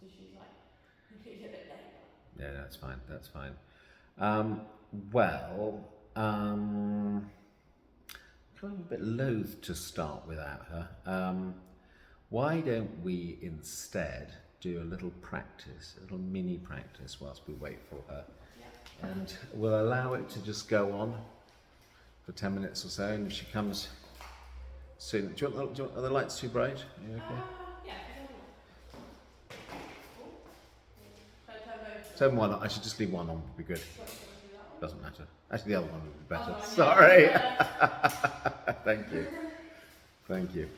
so she's like, maybe a bit late. Yeah, that's fine. That's fine. Um, well, kind of a bit loath to start without her. Why don't we instead do a little practice, a little mini practice whilst we wait for her? Yeah. And we'll allow it to just go on for 10 minutes or so, and if she comes soon. Are the lights too bright? Are you okay? Yeah, if you don't want. Oh. Should I turn both? Turn one on. I should just leave one on, would be good. What, do you want to do that one? Doesn't matter. Actually, the other one would be better. Other one, Sorry. yeah. Thank you. Thank you.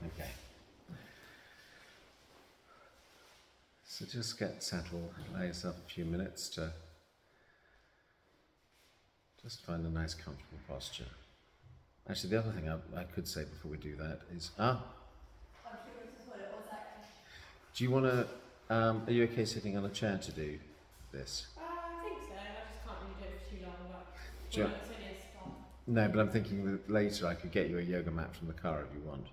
Okay. So just get settled. Allow yourself a few minutes to just find a nice, comfortable posture. Actually, the other thing I could say before we do that is, I'm sure it's just what it was actually. do you want to, are you okay sitting on a chair to do this? I think so. I just can't really do it for too long, but Do you- it's only a start. No, but I'm thinking that later I could get you a yoga mat from the car if you want.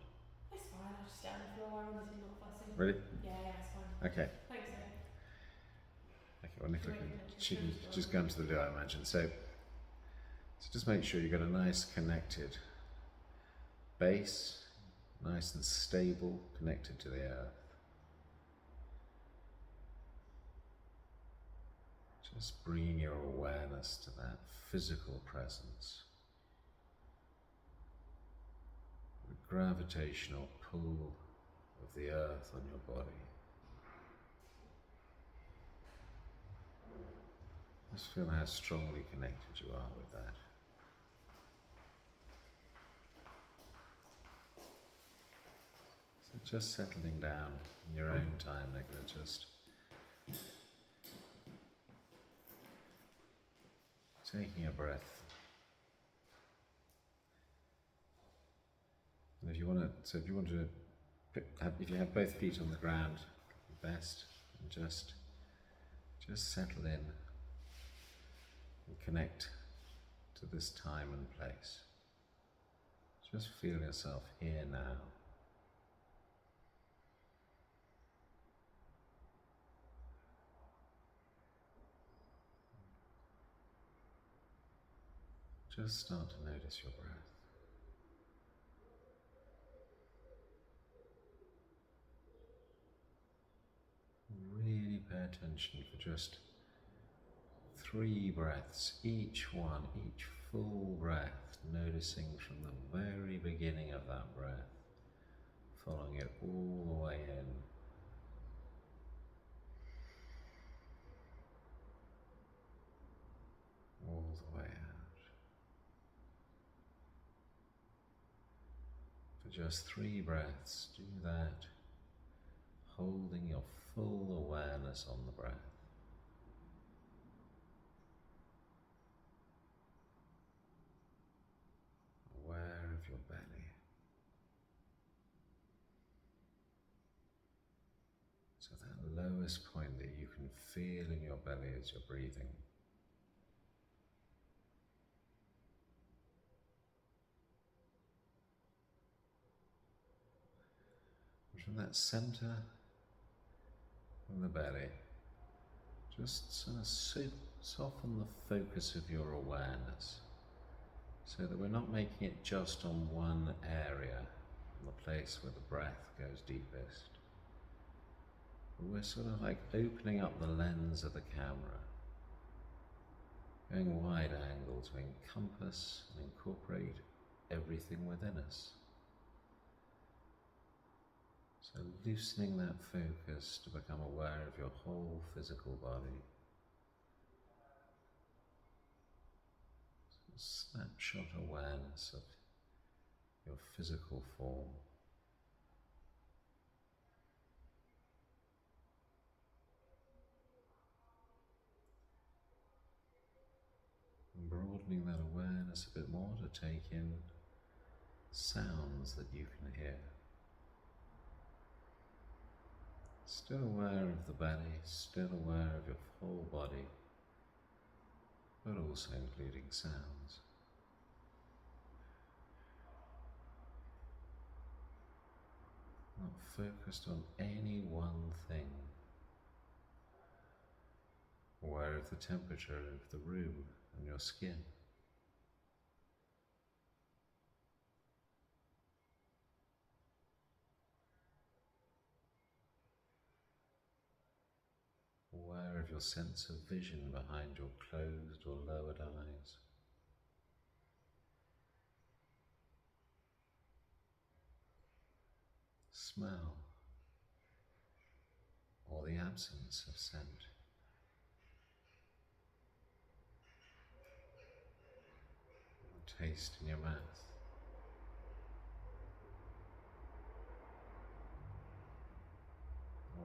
It's fine. I'll just stand on the floor. I'm honestly not fussy. Really? Yeah, it's fine. Okay. Thanks, though. Okay, well, Nicola she can just go into the loo, I imagine. So just make sure you've got a nice connected base, nice and stable, connected to the earth. Just bringing your awareness to that physical presence. The gravitational pull of the earth on your body. Just feel how strongly connected you are with that. So just settling down in your own time, Nicola, just taking a breath. And if you want to, if you have both feet on the ground, best, and just settle in and connect to this time and place. Just feel yourself here now. Just start to notice your breath. Really pay attention for just 3 breaths, each one, each full breath, noticing from the very beginning of that breath, following it all the way in. All the way out. For just 3 breaths, do that, holding your full awareness on the breath. Aware of your belly. So that lowest point that you can feel in your belly as you're breathing. And from that center of the belly, just sort of soften the focus of your awareness so that we're not making it just on one area, the place where the breath goes deepest. But we're sort of like opening up the lens of the camera, going wide angle to encompass and incorporate everything within us. So loosening that focus to become aware of your whole physical body. Snapshot awareness of your physical form. And broadening that awareness a bit more to take in sounds that you can hear. Still aware of the belly, still aware of your whole body, but also including sounds. Not focused on any one thing. Aware of the temperature of the room and your skin. Aware of your sense of vision behind your closed or lowered eyes. Smell, or the absence of scent. Or taste in your mouth.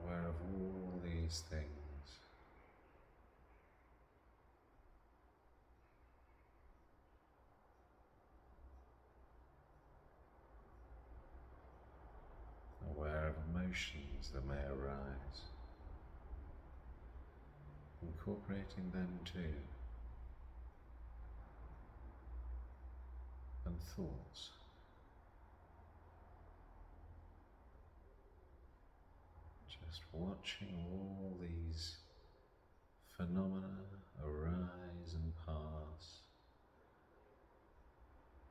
Aware of all these things. Aware of emotions that may arise. Incorporating them too. And thoughts. Just watching all these phenomena arise and pass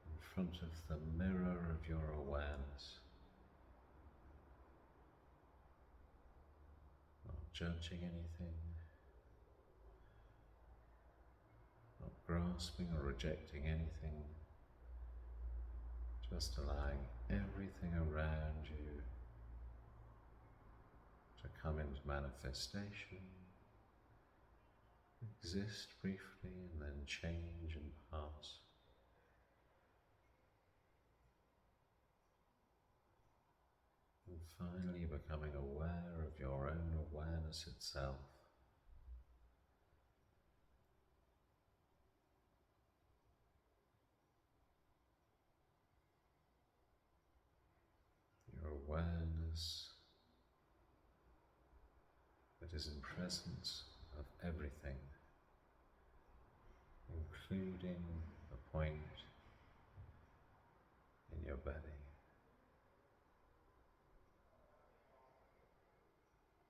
in front of the mirror of your awareness. Not judging anything, not grasping or rejecting anything, just allowing everything around you to come into manifestation, exist briefly and then change and pass. And finally becoming aware of your own awareness itself. Your awareness that is in presence of everything, including the point in your belly.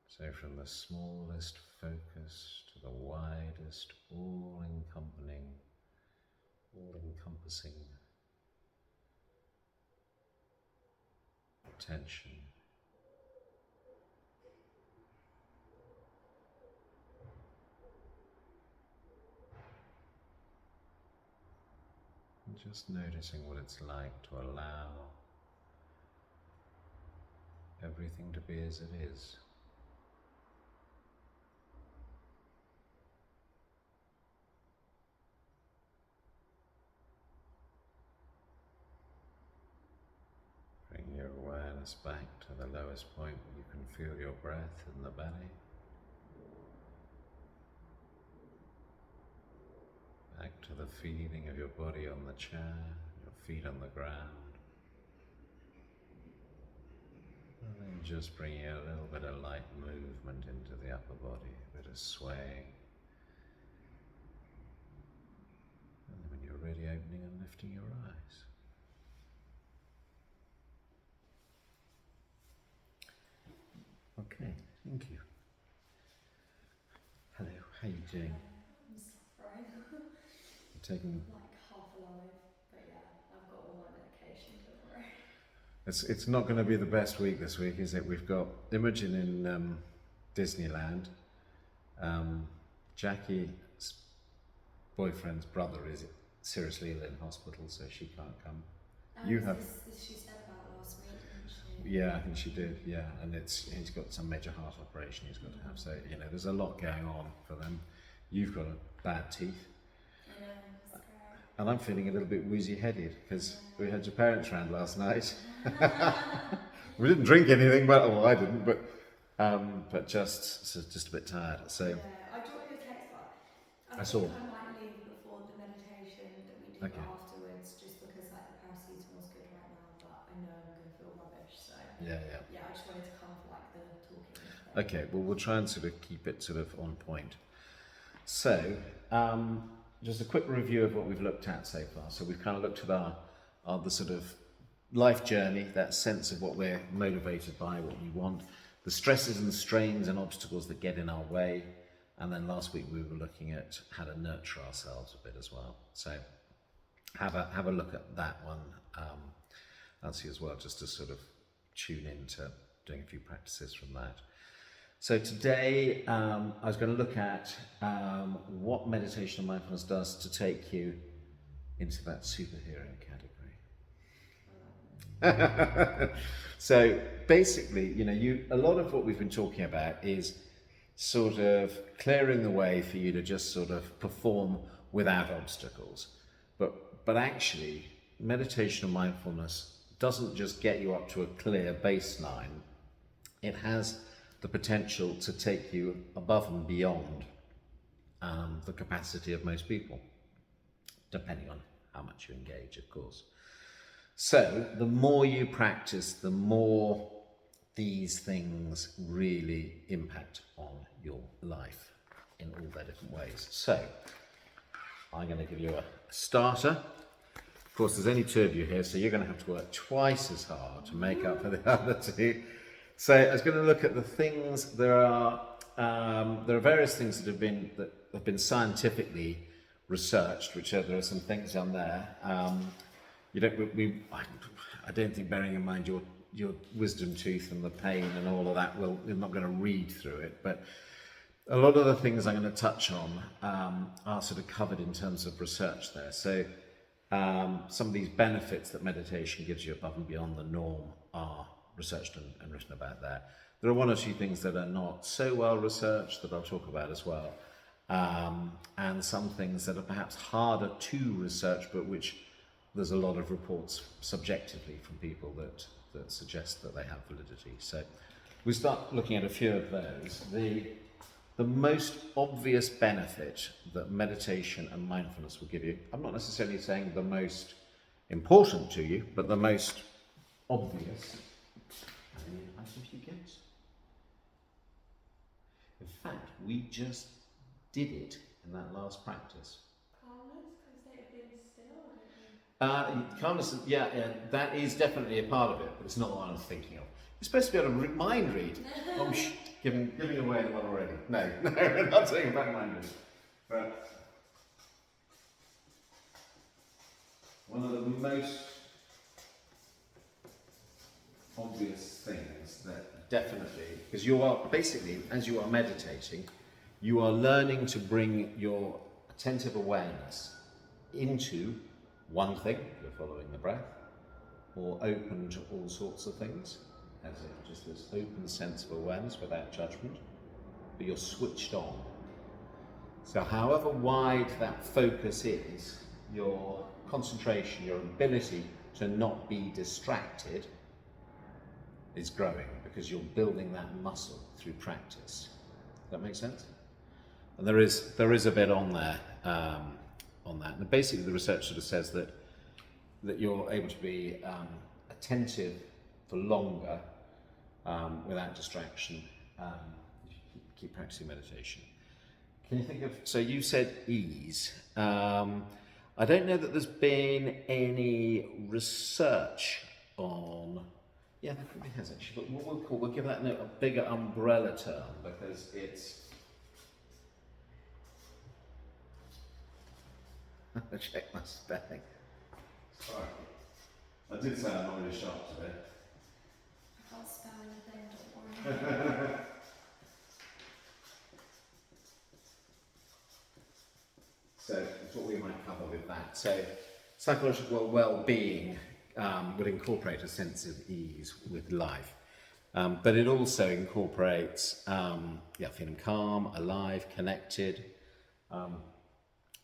So from the smallest focus to the widest, all-encompassing attention. And just noticing what it's like to allow everything to be as it is. Bring your awareness back to the lowest point where you can feel your breath in the belly. Back to the feeling of your body on the chair, your feet on the ground. And then just bringing a little bit of light movement into the upper body, a bit of swaying. And then when you're ready, opening and lifting your eyes. Okay, thank you. Hello, how are you doing? I'm suffering. You're taking... Like half alive, but yeah, I've got all my medication, don't worry. It's not going to be the best week this week, is it? We've got Imogen in Disneyland. Jackie's boyfriend's brother is seriously ill in hospital, so she can't come. You have... This she said about last week, didn't she? Yeah, I think she did, yeah. And he's got some major heart operation he's got to have, so, you know, there's a lot going on for them. You've got bad teeth. I know, it's great. And I'm feeling a little bit woozy-headed, because we had your parents round last night. We didn't drink anything, well, I didn't, but just a bit tired. So Yeah, I dropped you a text, but I saw. think I might leave before the meditation that we do Okay. afterwards, just because like the paracetamol's good right now, but I know I'm going to feel rubbish, so Yeah. I just wanted to come for like the talking thing. Okay, well, we'll try and sort of keep it sort of on point. So, just a quick review of what we've looked at so far. So we've kind of looked at the sort of life journey, that sense of what we're motivated by, what we want, the stresses and strains and obstacles that get in our way. And then last week we were looking at how to nurture ourselves a bit as well. So have a look at that one, Nancy, as well, just to sort of tune into doing a few practices from that. So today I was going to look at what meditation and mindfulness does to take you into that superhero category. So basically, a lot of what we've been talking about is sort of clearing the way for you to just sort of perform without obstacles. But actually, meditation and mindfulness doesn't just get you up to a clear baseline. It has the potential to take you above and beyond the capacity of most people, depending on how much you engage, of course. So the more you practice, the more these things really impact on your life in all their different ways. So I'm going to give you a starter. Of course, there's only 2 of you here, so you're going to have to work twice as hard to make up for the other 2. So I was going to look at the things. There are various things that have been scientifically researched, there are some things on there. I don't think, bearing in mind your wisdom tooth and the pain and all of that, we're not going to read through it, but a lot of the things I'm going to touch on are sort of covered in terms of research there. So some of these benefits that meditation gives you above and beyond the norm are researched and written about that. There are 1 or 2 things that are not so well researched that I'll talk about as well, and some things that are perhaps harder to research, but which there's a lot of reports subjectively from people that suggest that they have validity. So we start looking at a few of those. The most obvious benefit that meditation and mindfulness will give you, I'm not necessarily saying the most important to you, but the most obvious. I think you guess. In fact, we just did it in that last practice. Calmness, kind of state of being still, I don't know. Calmness, yeah, that is definitely a part of it, but it's not the one I'm thinking of. You're supposed to be able to mind read. Oh, giving away the one already. No, we're not talking about mind reading. But one of the most obvious things that definitely, because you are basically, as you are meditating, you are learning to bring your attentive awareness into one thing, you're following the breath, or open to all sorts of things, as in just this open sense of awareness without judgment, but you're switched on. So however wide that focus is, your concentration, your ability to not be distracted is growing because you're building that muscle through practice. Does that make sense? And there is a bit on there on that. And basically the research sort of says that you're able to be attentive for longer without distraction. Keep practicing meditation. Can you think of, so you said ease. I don't know that there's been any research on, yeah, there probably has actually, but we'll give that note a bigger umbrella term because it's, I'll check my spelling. Sorry. I did say I'm not really sharp today. I can't spell anything, don't worry. So that's what we might cover with that. So psychological well-being would incorporate a sense of ease with life. But it also incorporates feeling calm, alive, connected.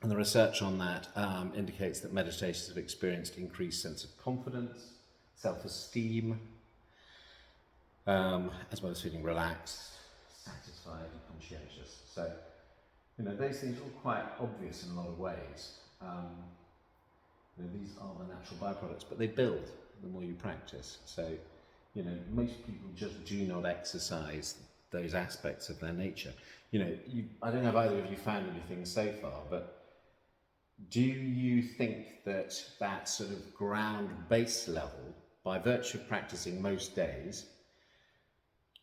And the research on that indicates that meditators have experienced increased sense of confidence, self-esteem, as well as feeling relaxed, satisfied and conscientious. So, those things are all quite obvious in a lot of ways. These are the natural byproducts, but they build the more you practice. So, most people just do not exercise those aspects of their nature. I don't know if either of you found anything so far, but do you think that sort of ground base level by virtue of practicing most days,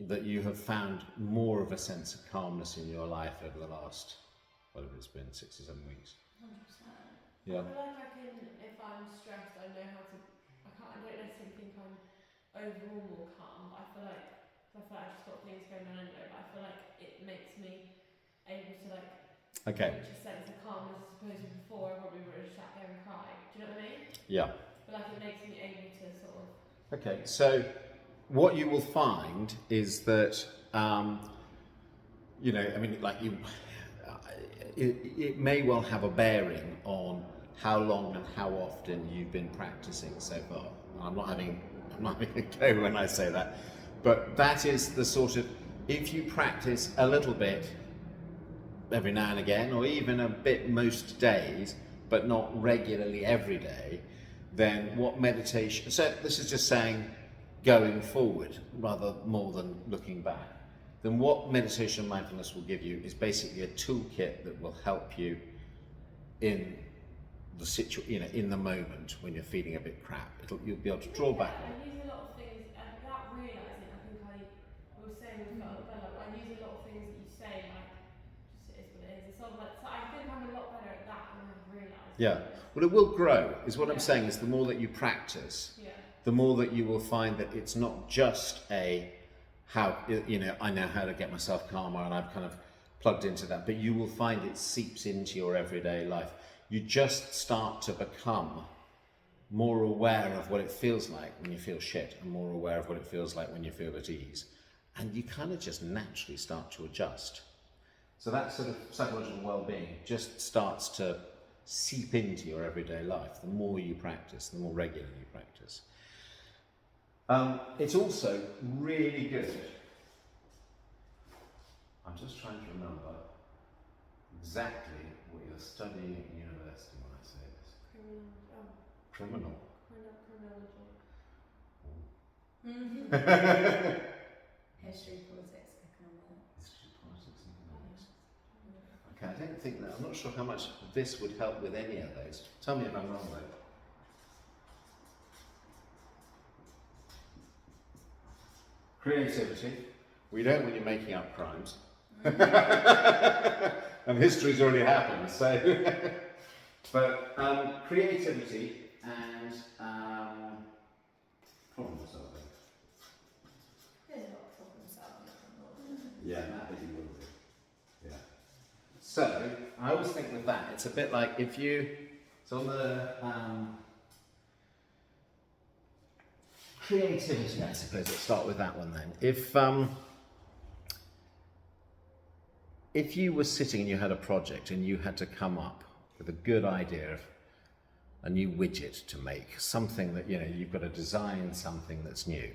that you have found more of a sense of calmness in your life over the last, whatever it's been, 6 or 7 weeks? 100%. Yeah. I feel like I can, if I'm stressed, I know how to. I don't necessarily think I'm overall more calm, but I feel like I've just got things going on anyway. But I feel like it makes me able to like Okay. reach a sense of calmness as opposed to before I probably would have just sat there and cried. Do you know what I mean? Yeah. But like it makes me able to sort of. Okay. So what you will find is that, you know, I mean, like it may well have a bearing on how long and how often you've been practicing so far. I'm not having a go when I say that, but that is the sort of, if you practice a little bit every now and again, or even a bit most days, but not regularly every day, then what meditation, so this is just saying going forward rather more than looking back, then what meditation and mindfulness will give you is basically a toolkit that will help you in the in the moment when you're feeling a bit crap. You'll be able to draw back on it. I use a lot of things without realising. I think we were saying with Bella, I use a lot of things that you say, like, just it is what it is. It's sort of like, so I think I'm a lot better at that than I've realised. Yeah. Well, it will grow, is what I'm saying, is the more that you practice, the more that you will find that it's not just how, you know, I know how to get myself calmer and I've kind of plugged into that, but you will find it seeps into your everyday life. You just start to become more aware of what it feels like when you feel shit, and more aware of what it feels like when you feel at ease. And you kind of just naturally start to adjust. So that sort of psychological well-being just starts to seep into your everyday life the more you practice, the more regularly you practice. It's also really good. I'm just trying to remember exactly what you're studying at university when I say this. Criminal. History, politics, economics. History, politics, and economics. Okay, I don't think that. I'm not sure how much this would help with any of those. Tell me if I'm wrong though. Creativity. We don't when you're making up crimes. And history's already happened, so. But creativity and problem solving. There's a lot of problem solving. Yeah, that bit you will do. Yeah. So I always think with that, it's a bit like if you, so on the creativity, I suppose, let's start with that one then. If you were sitting and you had a project and you had to come up with a good idea of a new widget to make, something that, you know, you've got to design something that's new.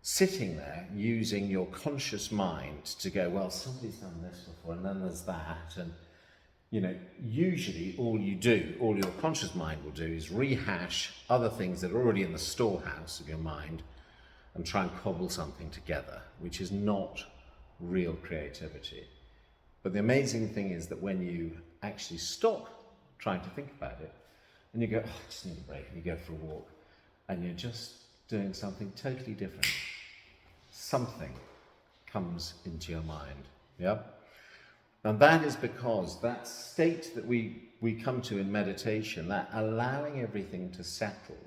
Sitting there using your conscious mind to go, well, somebody's done this before and then there's that, and, you know, usually all your conscious mind will do is rehash other things that are already in the storehouse of your mind and try and cobble something together, which is not real creativity. But the amazing thing is that when you actually stop trying to think about it and you go, oh, I just need a break, and you go for a walk and you're just doing something totally different, something comes into your mind. Yeah? And that is because that state that we come to in meditation, that allowing everything to settle,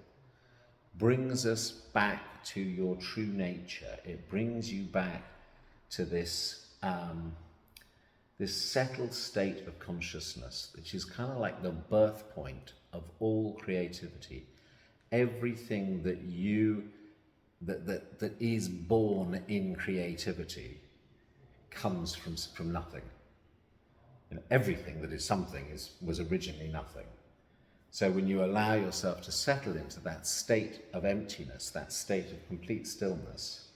brings us back to your true nature. It brings you back to this this settled state of consciousness, which is kind of like the birth point of all creativity. Everything that that is born in creativity comes from nothing. You know, everything that is something was originally nothing. So when you allow yourself to settle into that state of emptiness, that state of complete stillness,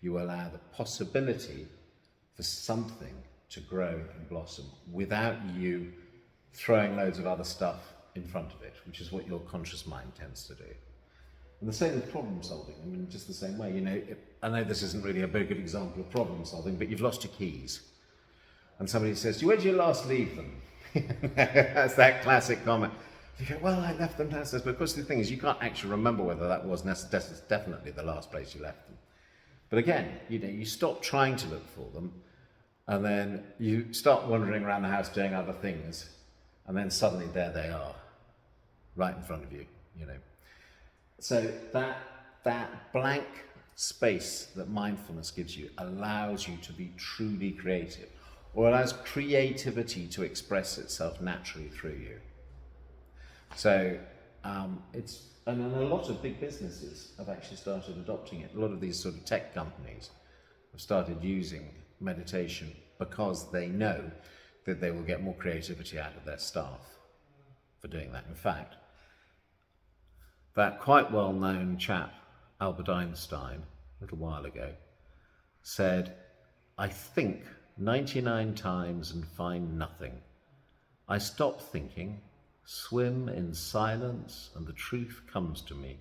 you allow the possibility for something to grow and blossom without you throwing loads of other stuff in front of it, which is what your conscious mind tends to do. And the same with problem solving. I mean, just the same way, you know, I know this isn't really a very good example of problem solving, but you've lost your keys. And somebody says, where did you last leave them? That's that classic comment. You go, well, I left them downstairs, but of course the thing is, you can't actually remember whether that was definitely the last place you left them. But again, you stop trying to look for them, and then you start wandering around the house doing other things, and then suddenly there they are, right in front of you, So that blank space that mindfulness gives you allows you to be truly creative, or allows creativity to express itself naturally through you. So and a lot of big businesses have actually started adopting it. A lot of these sort of tech companies have started using meditation because they know that they will get more creativity out of their staff for doing that. In fact, that quite well-known chap, Albert Einstein, a little while ago, said, "I think 99 times and find nothing. I stop thinking, swim in silence, and the truth comes to me.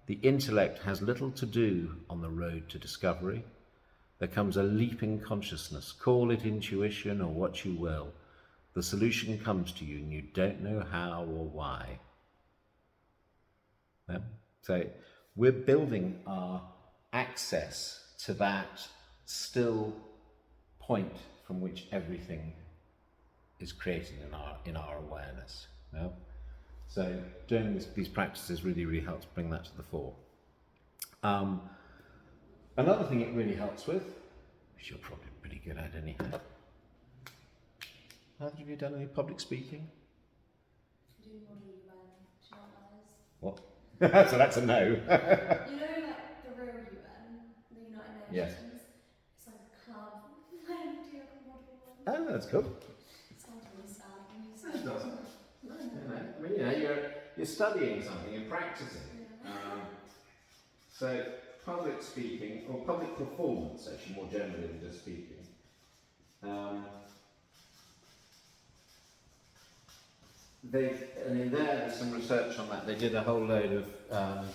The intellect has little to do on the road to discovery. There comes a leaping consciousness, call it intuition or what you will. The solution comes to you and you don't know how or why." Yeah? So we're building our access to that still point from which everything is created in our awareness. Yeah? So doing these practices really helps bring that to the fore. Another thing it really helps with, which you're probably pretty good at anyhow. Have you done any public speaking? Do model UN, do you know What? what So that's a no. that is? You know, like the real UN, the United Yes. Nations? It's like a club. When do you have a model one? Oh, that's cool. Sounds really sad when you No, say it doesn't. No. I mean, you're studying something, you're practicing. Yeah. So public speaking, or public performance, actually, more generally than just speaking. There's some research on that. They did a whole load of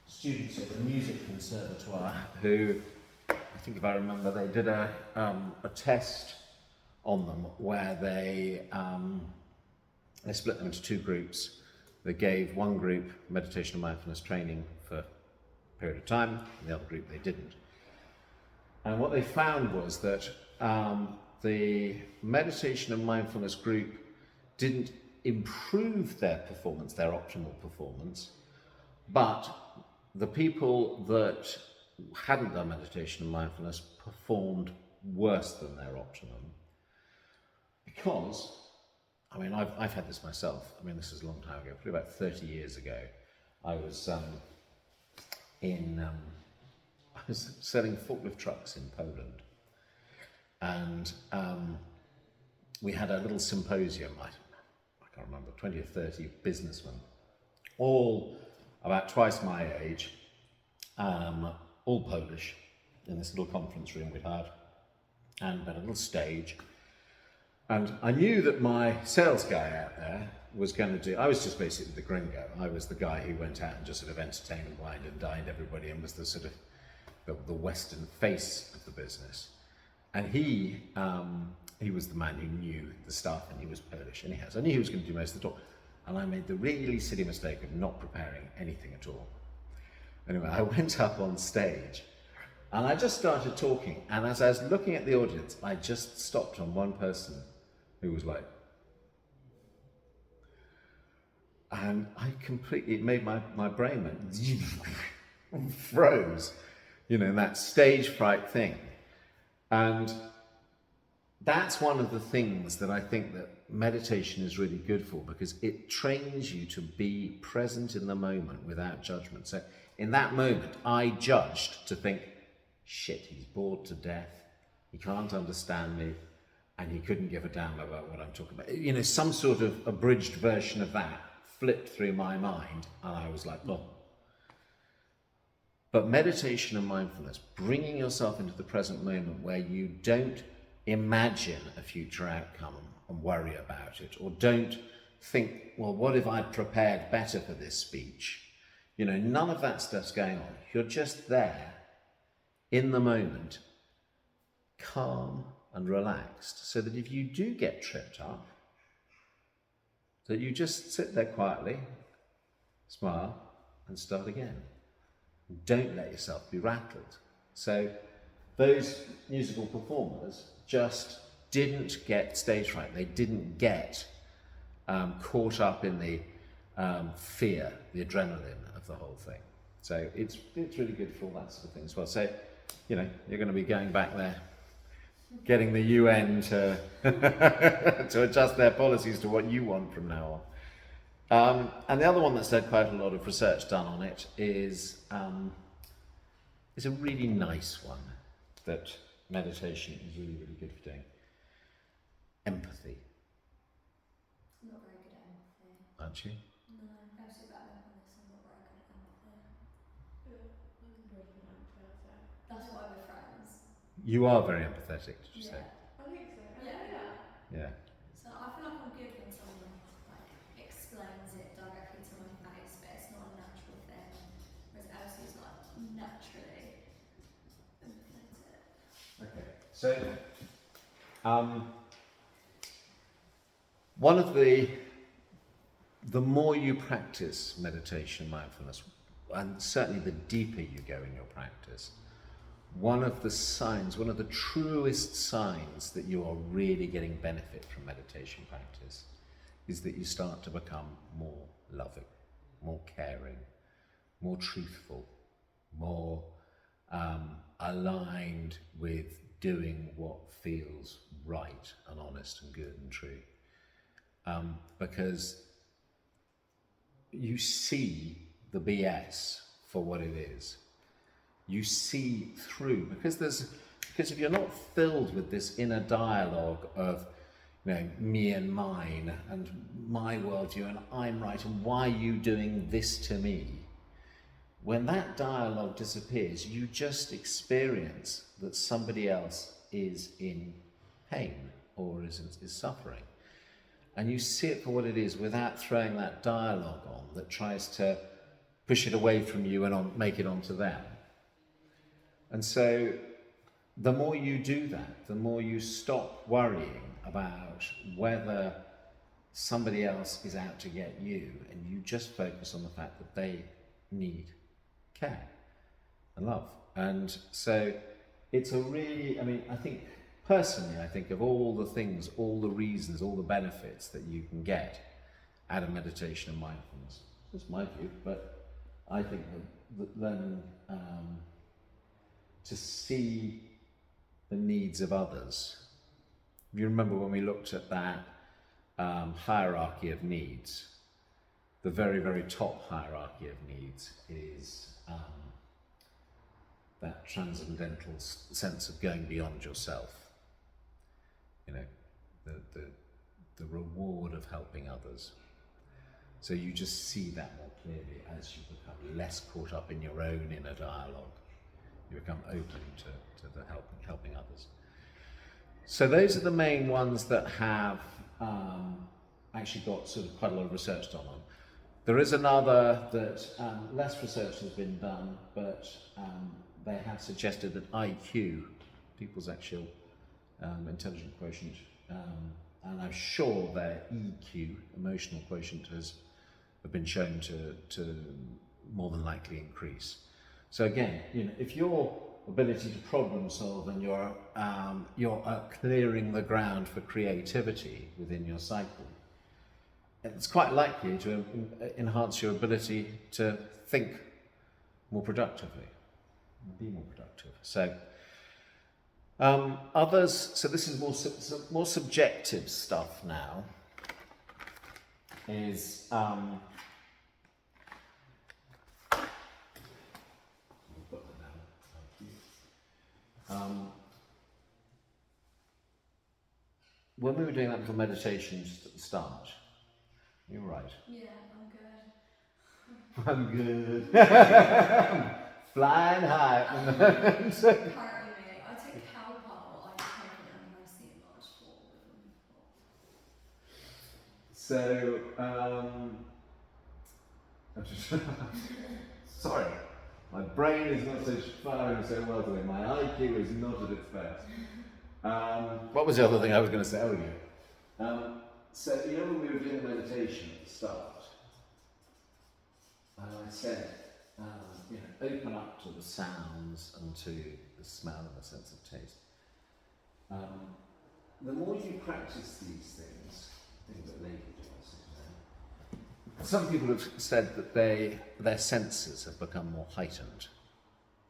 students at the music conservatoire who, I think if I remember, they did a test on them where they split them into two groups. They gave one group meditation and mindfulness training for a period of time, and the other group they didn't. And what they found was that the meditation and mindfulness group didn't improve their performance, their optimal performance, but the people that hadn't done meditation and mindfulness performed worse than their optimum. Because, I mean, I've had this myself. I mean, this is a long time ago, probably about 30 years ago. I was I was selling forklift trucks in Poland, and we had a little symposium. I can't remember, 20 or 30 businessmen, all about twice my age, all Polish, in this little conference room we'd had, and had a little stage. And I knew that my sales guy out there was going to do, I was just basically the gringo. I was the guy who went out and just sort of entertained and wined and dined everybody and was the sort of the Western face of the business. And he was the man who knew the stuff, and he was Polish, anyhow. So I knew he was going to do most of the talk. And I made the really silly mistake of not preparing anything at all. Anyway, I went up on stage and I just started talking. And as I was looking at the audience, I just stopped on one person who was like, and it made my brain went, froze, that stage fright thing. And that's one of the things that I think that meditation is really good for, because it trains you to be present in the moment without judgment. So in that moment, I judged to think, shit, he's bored to death, he can't understand me, and he couldn't give a damn about what I'm talking about. Some sort of abridged version of that flipped through my mind, and I was like, oh. But meditation and mindfulness, bringing yourself into the present moment where you don't imagine a future outcome and worry about it, or don't think, well, what if I'd prepared better for this speech? None of that stuff's going on. You're just there in the moment, calm and relaxed, so that if you do get tripped up, So you just sit there quietly, smile, and start again. Don't let yourself be rattled. So those musical performers just didn't get stage fright. They didn't get caught up in the fear, the adrenaline of the whole thing. So it's really good for all that sort of thing as well. So, you know, you're going to be going back there, getting the UN to to adjust their policies to what you want from now on. And the other one that's had quite a lot of research done on it is a really nice one that meditation is really, really good for doing. Empathy. I'm not very good at empathy. Aren't you? No, actually back up on this, I'm not very good at empathy. That's why we're friends. You are very empathetic, did you say? I think so. Yeah. Yeah. So I feel like I'm good when someone like explains it directly to my face, but it's not a natural thing. Whereas Elsie's like naturally empathetic. Okay. So, one of the more you practice meditation, mindfulness, and certainly the deeper you go in your practice, one of the signs, one of the truest signs that you are really getting benefit from meditation practice is that you start to become more loving, more caring, more truthful, more aligned with doing what feels right and honest and good and true. Because you see the BS for what it is. You see through, because if you're not filled with this inner dialogue of, you know, me and mine and my worldview and I'm right and why are you doing this to me? When that dialogue disappears, you just experience that somebody else is in pain or is suffering. And you see it for what it is without throwing that dialogue on that tries to push it away from you and make it onto them. And so the more you do that, the more you stop worrying about whether somebody else is out to get you, and you just focus on the fact that they need care and love. And so it's a really, I think personally, I think of all the things, all the reasons, all the benefits that you can get out of meditation and mindfulness. That's my view, but I think that learning to see the needs of others. You remember when we looked at that hierarchy of needs, the very, very top hierarchy of needs is that transcendental sense of going beyond yourself. You know, the reward of helping others. So you just see that more clearly as you become less caught up in your own inner dialogue. You become open to the helping others. So those are the main ones that have actually got sort of quite a lot of research done on. There is another that less research has been done, but they have suggested that IQ, people's actual intelligence quotient, and I'm sure their EQ, emotional quotient, have been shown to more than likely increase. So again, you know, if your ability to problem solve and you're clearing the ground for creativity within your cycle, it's quite likely to enhance your ability to think more productively and be more productive. So others, so this is more subjective stuff now, is when we were doing that little meditation just at the start, you're right. Yeah, I'm good. I'm good. Flying high. Apparently me. I took Calpol, I taken it and I see a large fall with them before. So, sorry, my brain is not so firing so well today. My IQ is not at its best. What was the other thing I was going to say? Oh, yeah. So, you know, when we were doing the meditation at the start, I said, you know, open up to the sounds and to the smell and the sense of taste. The more you practice these things that Lady does, some people have said that their senses have become more heightened,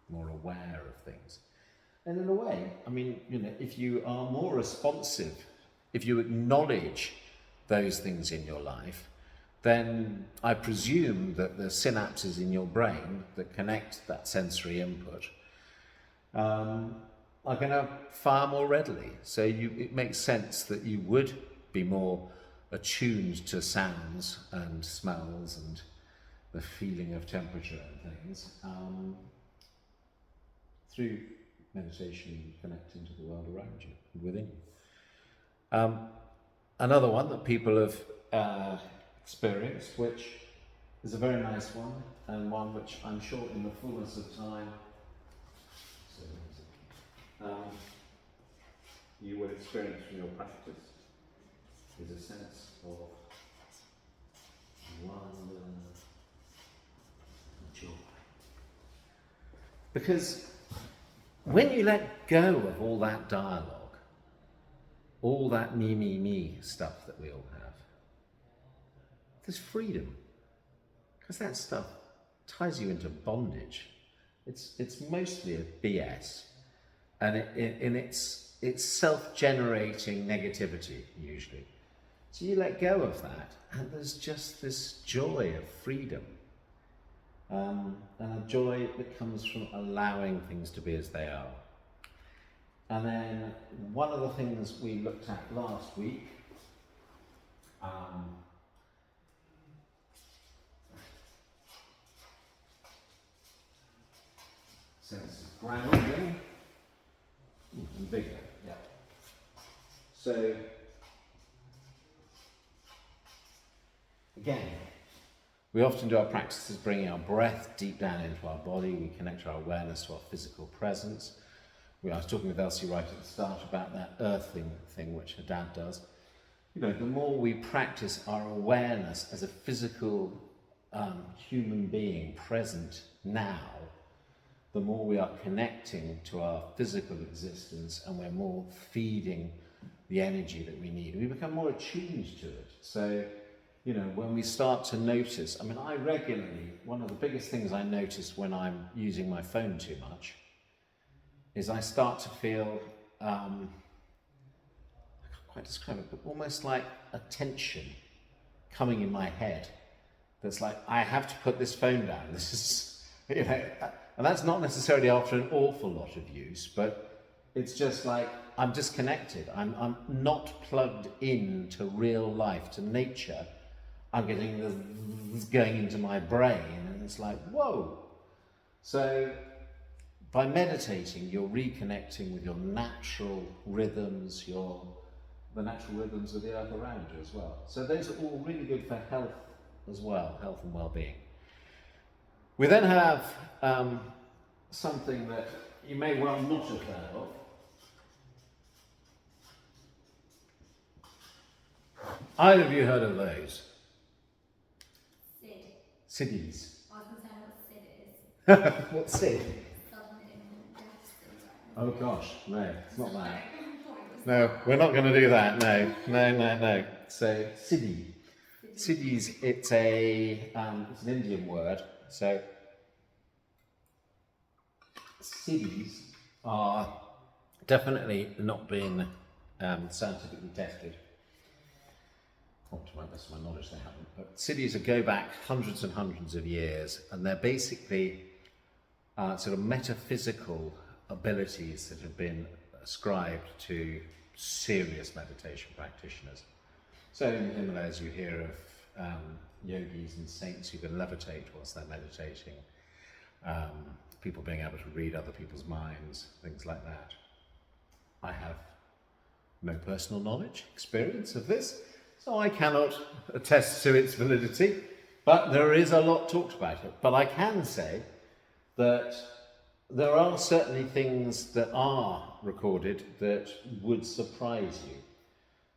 more aware of things. And in a way, I mean, you know, if you are more responsive, if you acknowledge those things in your life, then I presume that the synapses in your brain that connect that sensory input are going to fire more readily. So it makes sense that you would be more attuned to sounds and smells and the feeling of temperature and things through meditation and connecting to the world around you and within you. Another one that people have experienced, which is a very nice one, and one which I'm sure in the fullness of time you will experience from your practice, is a sense of wonder and joy. Because when you let go of all that dialogue, all that me stuff that we all have, there's freedom. Because that stuff ties you into bondage. It's mostly a BS. And it's self-generating negativity, usually. So you let go of that, and there's just this joy of freedom. And a joy that comes from allowing things to be as they are. And then one of the things we looked at last week, sense of grounding, and bigger, yeah. So, again, we often do our practices bringing our breath deep down into our body. We connect our awareness to our physical presence. I was talking with Elsie right at the start about that earthing thing which her dad does. You know, the more we practice our awareness as a physical human being present now, the more we are connecting to our physical existence and we're more feeding the energy that we need. We become more attuned to it. So, you know, when we start to notice, I mean, I regularly, one of the biggest things I notice when I'm using my phone too much is I start to feel, I can't quite describe it, but almost like a tension coming in my head. That's like, I have to put this phone down. This is, you know, and that's not necessarily after an awful lot of use, but it's just like, I'm disconnected. I'm not plugged into real life, to nature. I'm getting this going into my brain, and it's like, whoa. So by meditating, you're reconnecting with your natural rhythms, the natural rhythms of the earth around you as well. So those are all really good for health as well, health and well-being. We then have something that you may well not have heard of. Either of you heard of those? Sid. Siddies. I was going to say what Sid is. What's Sid? Southern Justice. Oh gosh, no, it's not that. No, we're not going to do that. No. So Siddhi. Siddhis, it's an Indian word. So Siddhis are definitely not being scientifically tested. Not to my best of my knowledge, they haven't. But Siddhis go back hundreds and hundreds of years, and they're basically sort of metaphysical abilities that have been ascribed to serious meditation practitioners. So in the Himalayas you hear of yogis and saints who can levitate whilst they're meditating, people being able to read other people's minds, things like that. I have no personal knowledge, experience of this, so I cannot attest to its validity, but there is a lot talked about it. But I can say that there are certainly things that are recorded that would surprise you.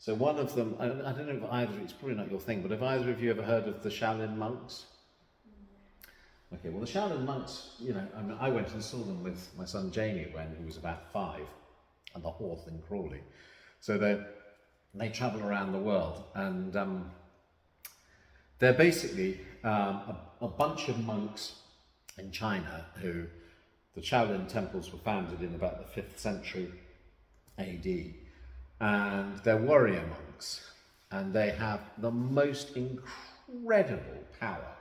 So one of them, I don't know if either, it's probably not your thing, but have either of you ever heard of the Shaolin monks? Okay, well the Shaolin monks, you know, I mean, I went and saw them with my son Jamie when he was about 5 at the Horth in Crawley. So they travel around the world, and they're basically a bunch of monks in China who, the Shaolin temples were founded in about the 5th century AD, and they're warrior monks, and they have the most incredible power.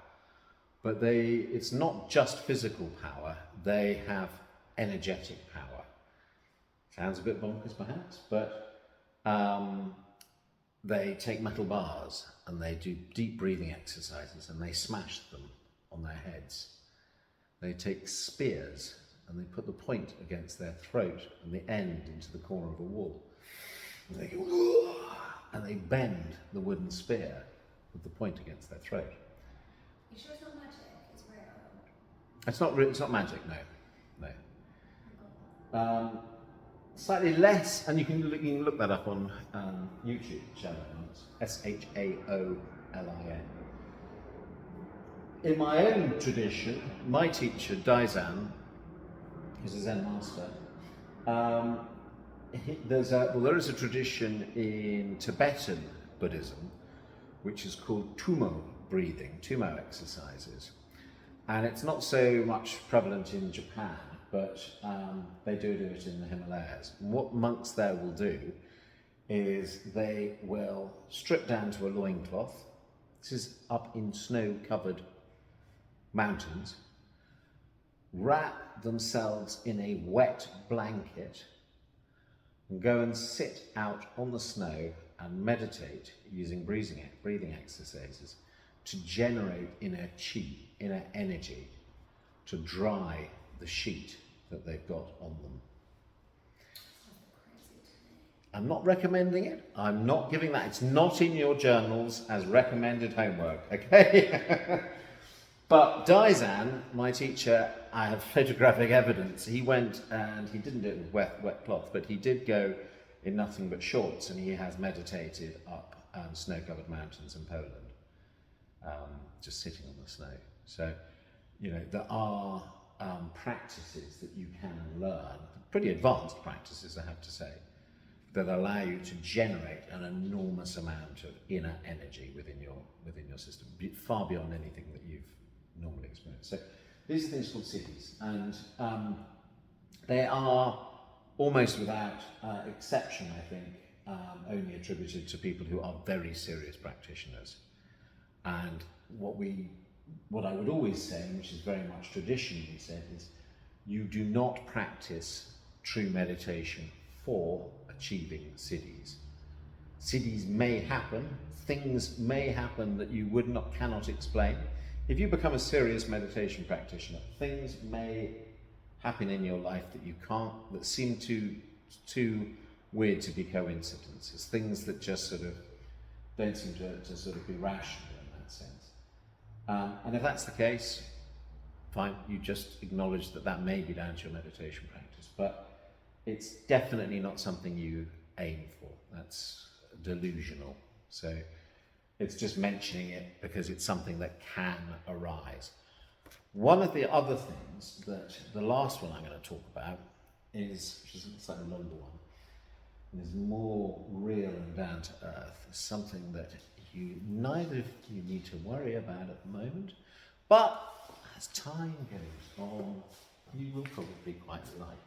But it's not just physical power, they have energetic power. Sounds a bit bonkers perhaps, but they take metal bars and they do deep breathing exercises and they smash them on their heads. They take spears and they put the point against their throat and the end into the corner of a wall. And they go, "Whoa!" and they bend the wooden spear with the point against their throat. You sure it's not magic? It's real. It's not magic, no. Slightly less, and you can look that up on YouTube, Shaolin, Shaolin. In my own tradition, my teacher, Daizan, who's a Zen master, there is a tradition in Tibetan Buddhism which is called Tumo breathing, Tumo exercises. And it's not so much prevalent in Japan, but they do it in the Himalayas. And what monks there will do is they will strip down to a loincloth. This is up in snow-covered mountains, wrap themselves in a wet blanket and go and sit out on the snow and meditate using breathing exercises to generate inner chi, inner energy, to dry the sheet that they've got on them. I'm not recommending it. I'm not giving that. It's not in your journals as recommended homework, okay? But Daizan, my teacher, I have photographic evidence. He went and he didn't do it with wet cloth, but he did go in nothing but shorts, and he has meditated up snow-covered mountains in Poland, just sitting on the snow. So, you know, there are practices that you can learn, pretty advanced practices, I have to say, that allow you to generate an enormous amount of inner energy within your system, far beyond anything that you've normally experienced. So these are things called cities, and they are almost without exception, I think, only attributed to people who are very serious practitioners. And what I would always say, which is very much traditionally said, is you do not practice true meditation for achieving siddhis. Siddhis may happen, things may happen that you cannot explain. If you become a serious meditation practitioner, things may happen in your life that seem too weird to be coincidences, things that just sort of don't seem to sort of be rational in that sense. And if that's the case, fine, you just acknowledge that may be down to your meditation practice, but it's definitely not something you aim for. That's delusional. So it's just mentioning it because it's something that can arise. One of the other things that, the last one I'm going to talk about is, which is a slightly longer one, and is more real and down to earth, is something that neither of you need to worry about at the moment, but as time goes on, you will probably quite like.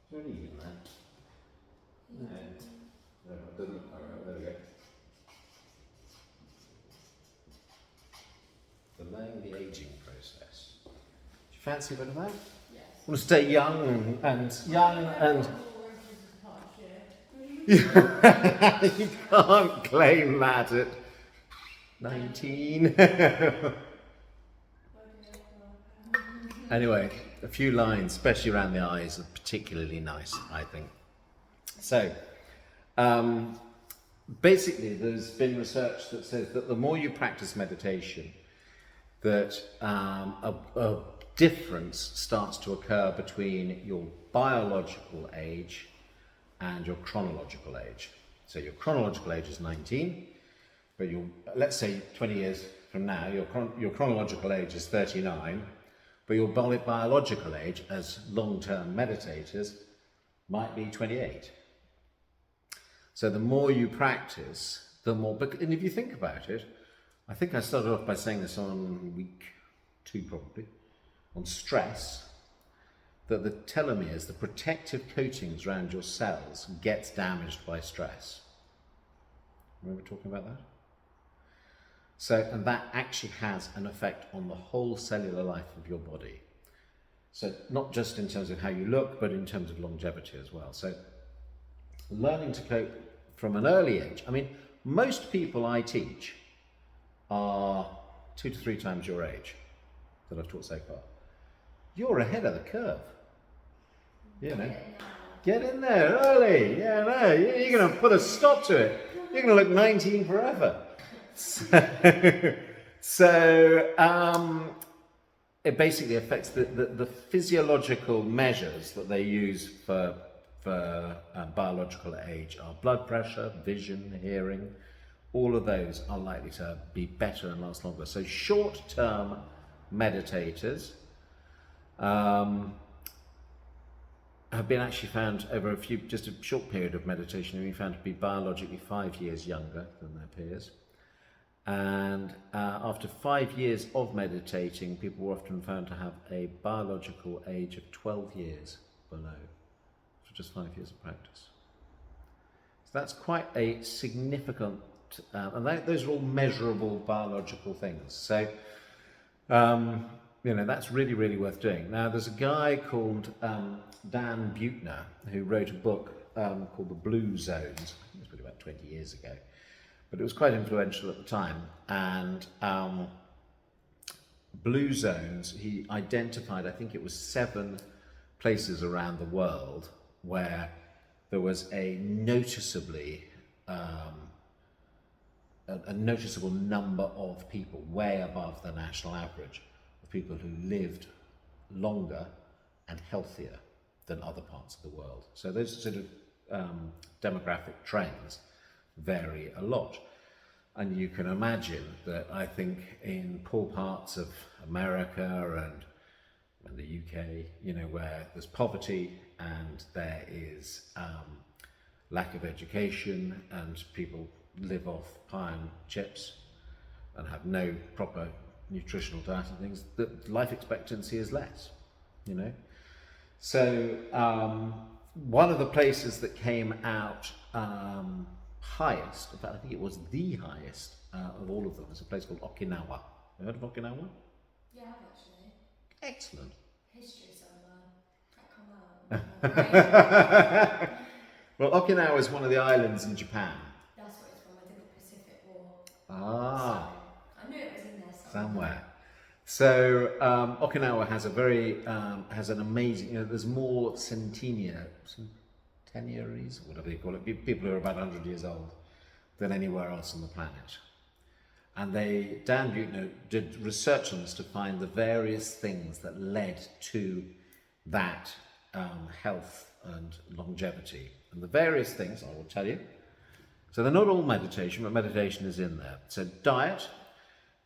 Is there any in there? No. No, it doesn't. Alright, there we go. Delaying the aging process. Do you fancy a bit of that? Yes. Want to stay young and you can't claim that at 19. Anyway, a few lines, especially around the eyes, are particularly nice, I think. So, basically, there's been research that says that the more you practice meditation, that a difference starts to occur between your biological age and your chronological age. So your chronological age is 19, but let's say 20 years from now, your chronological age is 39, but your biological age as long-term meditators might be 28. So the more you practice, the more, and if you think about it, I think I started off by saying this on week 2 probably, on stress, that the telomeres, the protective coatings around your cells, gets damaged by stress. Remember talking about that? So, and that actually has an effect on the whole cellular life of your body. So not just in terms of how you look, but in terms of longevity as well. So learning to cope from an early age. I mean, most people I teach are 2 to 3 times your age that I've taught so far. You're ahead of the curve. You know, get in there early. Yeah, no, you're going to put a stop to it. You're going to look 19 forever. So it basically affects the physiological measures that they use for biological age are blood pressure, vision, hearing. All of those are likely to be better and last longer. So short-term meditators have been actually found over just a short period of meditation, have been found to be biologically 5 years younger than their peers. And after 5 years of meditating, people were often found to have a biological age of 12 years below for just 5 years of practice. So that's quite a significant, and those are all measurable biological things. So, you know, that's really, really worth doing. Now, there's a guy called Dan Buettner who wrote a book called The Blue Zones. I think it was probably about 20 years ago. But it was quite influential at the time. And blue zones, he identified, I think it was 7 places around the world where there was a noticeably, a noticeable number of people way above the national average of people who lived longer and healthier than other parts of the world. So those sort of demographic trends vary a lot. And you can imagine that I think in poor parts of America and the UK, you know, where there's poverty and there is lack of education and people live off pie and chips and have no proper nutritional diet and things, the life expectancy is less, you know. So one of the places that came out highest, in fact I think it was the highest of all of them, was a place called Okinawa. You heard of Okinawa? Yeah, I've actually. Excellent. History somewhere. That come out. Well, Okinawa is one of the islands in Japan. That's what it's from. I did the Pacific War. Ah. So I knew it was in there Somewhere. So Okinawa has a very has an amazing. You know, there's more centenaries, whatever you call it, people who are about 100 years old, than anywhere else on the planet. And Dan Buettner did research on this to find the various things that led to that health and longevity. And the various things I will tell you. So they're not all meditation, but meditation is in there. So diet.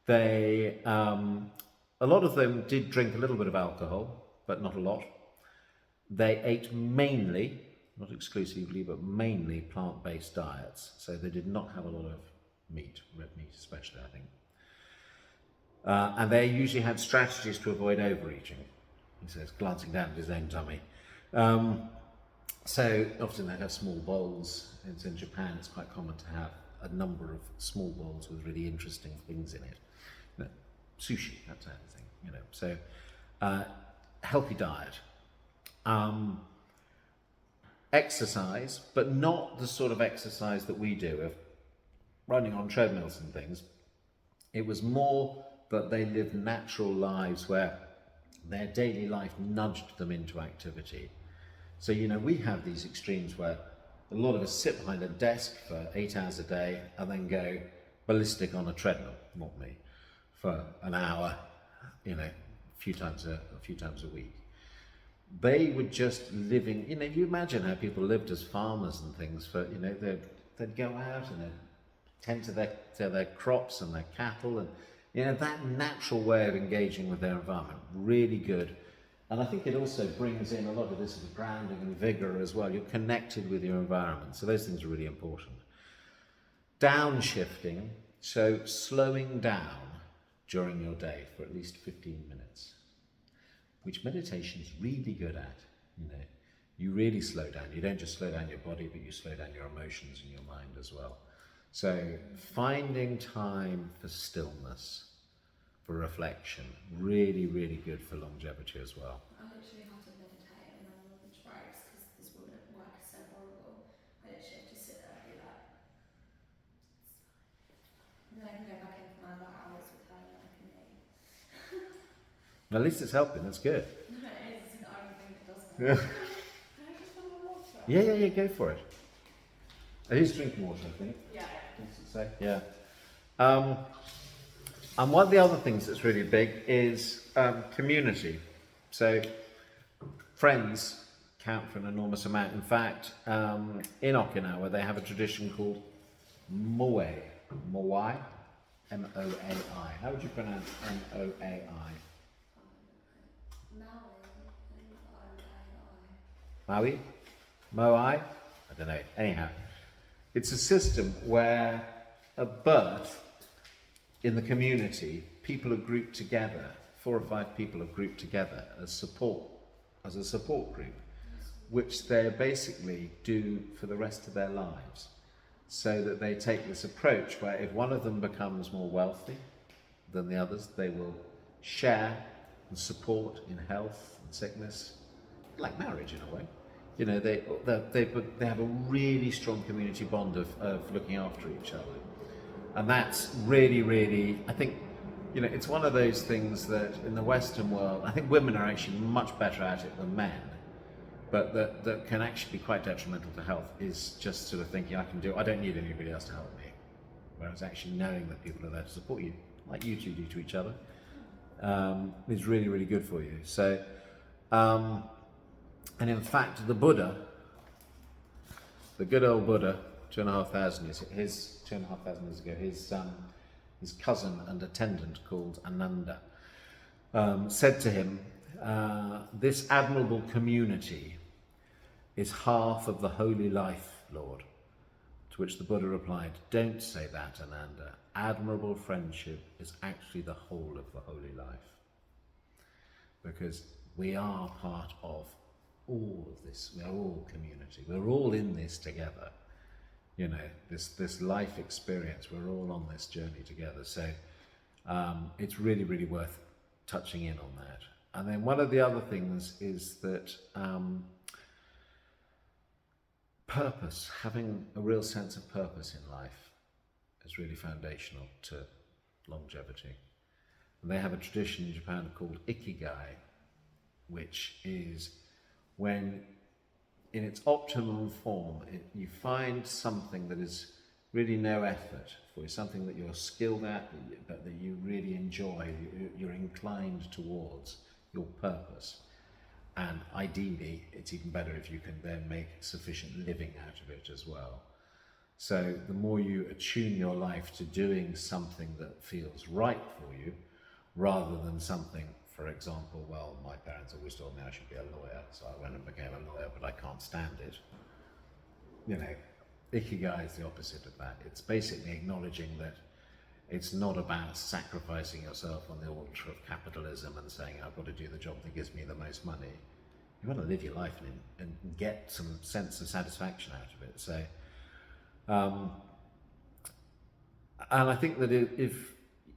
They, a lot of them did drink a little bit of alcohol, but not a lot. They ate mainly, not exclusively, but mainly plant-based diets. So they did not have a lot of meat, red meat especially, I think. And they usually had strategies to avoid overeating. He says, glancing down at his own tummy. So often they have small bowls. In Japan, it's quite common to have a number of small bowls with really interesting things in it. You know, sushi, that type of thing. You know, so healthy diet. Exercise, but not the sort of exercise that we do of running on treadmills and things. It was more that they lived natural lives where their daily life nudged them into activity. So, you know, we have these extremes where A lot of us sit behind a desk for 8 hours a day and then go ballistic on a treadmill, not me, for an hour, you know, a few times a week. They were just living, you know, you imagine how people lived as farmers and things for, you know, they'd go out and they'd tend to their crops and their cattle, and, you know, that natural way of engaging with their environment, really good. And I think it also brings in a lot of this sort of grounding and vigor as well. You're connected with your environment, so those things are really important. Downshifting, so slowing down during your day for at least 15 minutes, which meditation's really good at, you know. You really slow down. You don't just slow down your body, but you slow down your emotions and your mind as well. So finding time for stillness, for reflection, really, really good for longevity as well. I literally have to meditate and then on lunch breaks because this work is so horrible. I literally have to sit there and be like, and then I can go back in for my other hours with her and then I can eat. At least it's helping, that's good. No, it is. I don't think it does. Yeah. Can I just have a water? Yeah, go for it. It is drinking water, I think. Yeah. What's it say? Yeah. And one of the other things that's really big is community. So friends count for an enormous amount. In fact, in Okinawa, they have a tradition called moe. Moai? M-O-A-I. How would you pronounce M-O-A-I? Maui? Moai? I don't know. Anyhow, it's a system where at birth, in the community, people are grouped together, 4 or 5 people are grouped together as a support group, which they basically do for the rest of their lives. So that they take this approach where if one of them becomes more wealthy than the others, they will share and support in health and sickness, like marriage in a way. You know, they have a really strong community bond of looking after each other. And that's really, really, I think, you know, it's one of those things that in the Western world, I think women are actually much better at it than men, but that can actually be quite detrimental to health is just sort of thinking I don't need anybody else to help me. Whereas actually knowing that people are there to support you, like you two do to each other, is really, really good for you. So, and in fact, the Buddha, the good old Buddha, 2,500 years ago, his cousin and attendant called Ananda said to him, this admirable community is half of the holy life, Lord. To which the Buddha replied, don't say that, Ananda. Admirable friendship is actually the whole of the holy life. Because we are part of all of this. We are all community. We're all in this together. You know, this life experience, we're all on this journey together. So it's really, really worth touching in on that. And then one of the other things is that purpose, having a real sense of purpose in life is really foundational to longevity. And they have a tradition in Japan called ikigai, which is when in its optimum form, you find something that is really no effort for you, something that you're skilled at, but that you really enjoy, you're inclined towards your purpose. And ideally, it's even better if you can then make sufficient living out of it as well. So the more you attune your life to doing something that feels right for you, rather than something, for example, well, my parents always told me I should be a lawyer, so I went and became a lawyer, but I can't stand it. You know, ikigai is the opposite of that. It's basically acknowledging that it's not about sacrificing yourself on the altar of capitalism and saying, I've got to do the job that gives me the most money. You want to live your life and get some sense of satisfaction out of it. So, and I think that if,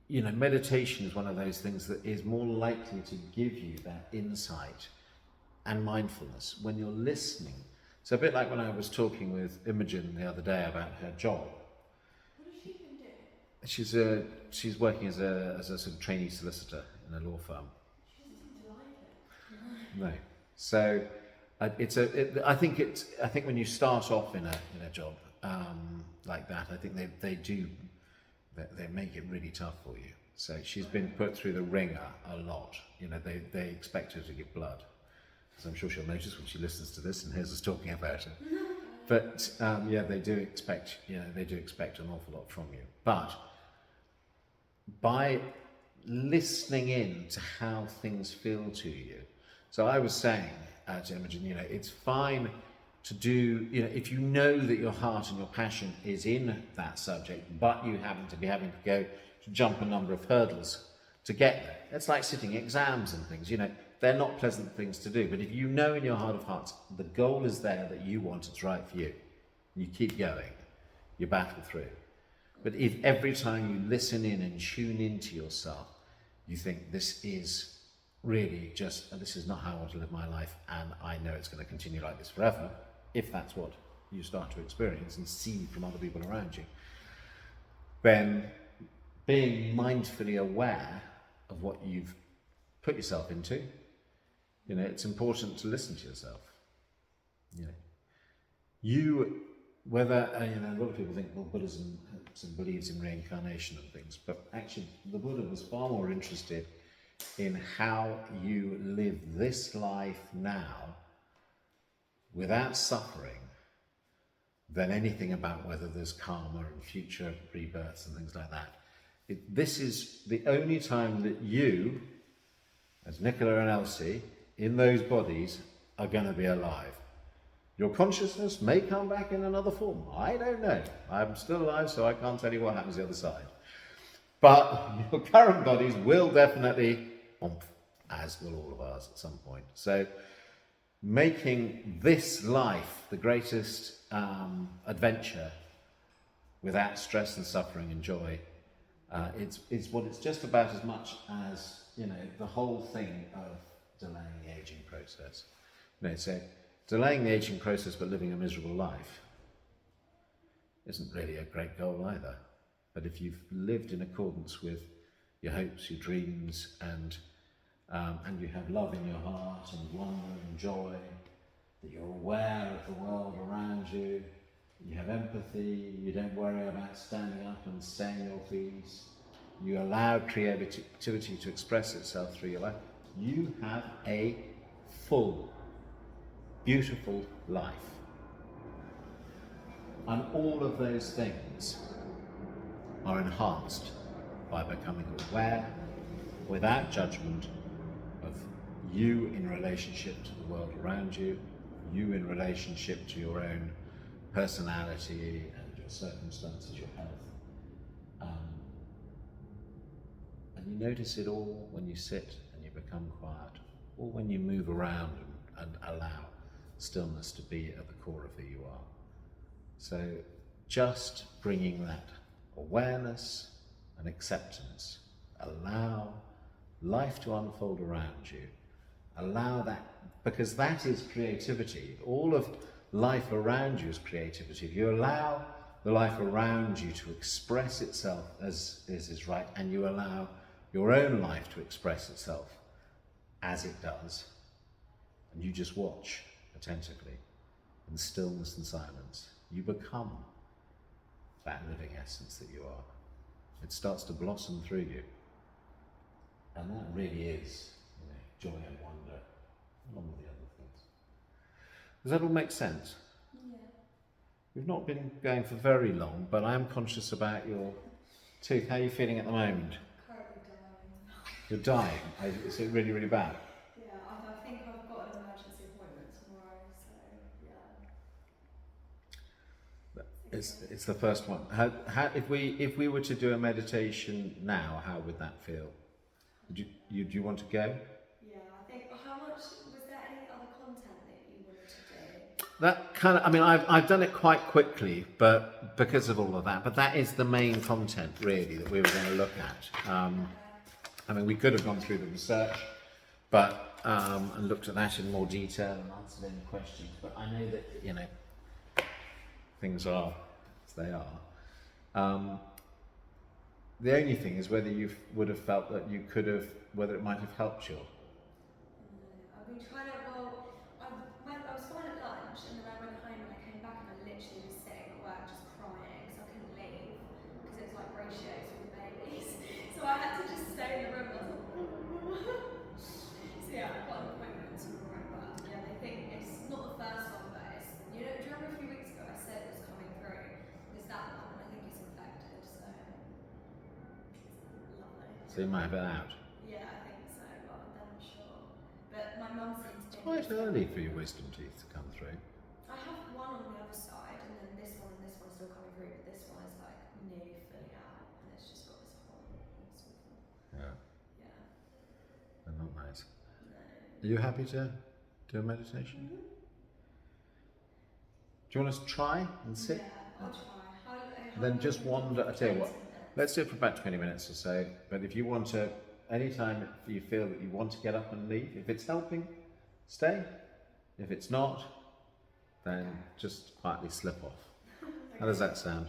you know, meditation is one of those things that is more likely to give you that insight and mindfulness when you're listening. So a bit like when I was talking with Imogen the other day about her job. What has she been doing? She's working as a sort of trainee solicitor in a law firm. She doesn't seem to like it. No. So I think when you start off in a job like that, I think they make it really tough for you. So she's been put through the ringer a lot. You know, they expect her to give blood. So I'm sure she'll notice when she listens to this and hears us talking about it. But yeah, they do expect an awful lot from you. But by listening in to how things feel to you. So I was saying to Imogen, you know, it's fine to do, you know, if you know that your heart and your passion is in that subject, but you happen to be having to go to jump a number of hurdles to get there. It's like sitting exams and things, you know, they're not pleasant things to do. But if you know in your heart of hearts, the goal is there that you want, it's right for you, you keep going, you battle through. But if every time you listen in and tune into yourself, you think this is really just, this is not how I want to live my life, and I know it's going to continue like this forever, if that's what you start to experience and see from other people around you, then being mindfully aware of what you've put yourself into, you know, it's important to listen to yourself. You know, whether, you know, a lot of people think, well, Buddhism believes in reincarnation and things, but actually the Buddha was far more interested in how you live this life now without suffering than anything about whether there's karma and future rebirths and things like that. This is the only time that you, as Nicola and Elsie, in those bodies, are going to be alive. Your consciousness may come back in another form. I don't know. I'm still alive, so I can't tell you what happens the other side. But your current bodies will definitely, as will all of ours at some point. So making this life the greatest adventure without stress and suffering and joy, it's what it's just about as much as, you know, the whole thing of delaying the aging process. You know, so delaying the aging process but living a miserable life isn't really a great goal either. But if you've lived in accordance with your hopes, your dreams, and you have love in your heart and wonder and joy, that you're aware of the world around you, you have empathy, you don't worry about standing up and saying your piece, you allow creativity to express itself through your life, you have a full, beautiful life. And all of those things are enhanced by becoming aware, without judgment, of you in relationship to the world around you, you in relationship to your own personality and your circumstances, your health. And you notice it all when you sit and you become quiet, or when you move around and allow stillness to be at the core of who you are. So just bringing that awareness and acceptance, allow life to unfold around you, allow that, because that is creativity. All of life around you is creativity. If you allow the life around you to express itself as is right, and you allow your own life to express itself as it does, and you just watch attentively in stillness and silence, you become that living essence that you are. It starts to blossom through you. And that really is, you know, joy and wonder, along with the other things. Does that all make sense? Yeah. We've not been going for very long, but I am conscious about your tooth. How are you feeling at the moment? Currently dying. You're dying. Is it really, really bad? Yeah, I think I've got an emergency appointment tomorrow, so yeah. It's the first one. If we were to do a meditation now, how would that feel? Do you want to go? Yeah, I think. How much was there any other content that you wanted to do? That kind of, I mean, I've done it quite quickly, but because of all of that. But that is the main content, really, that we were going to look at. I mean, we could have gone through the research, but and looked at that in more detail and answered any questions. But I know that, you know, things are as they are. The only thing is whether you would have felt that you could have, whether it might have helped you. I've been trying to. Well, I So you might have it out. Yeah, I think so, but I'm not sure. But my mum seems to It's quite early for your wisdom teeth to come through. I have one on the other side, and then this one and this one's still coming through, but this one is like nearly fully out, and it's just got this hole. Sort of, Yeah, yeah. they're not nice. No. Are you happy to do a meditation? Mm-hmm. Do you want us to try and sit? Yeah, I'll try. Then just wander. I tell you what, let's do it for about 20 minutes or so. But if you want to, anytime you feel that you want to get up and leave, if it's helping, stay. If it's not, then just quietly slip off. Okay. How does that sound?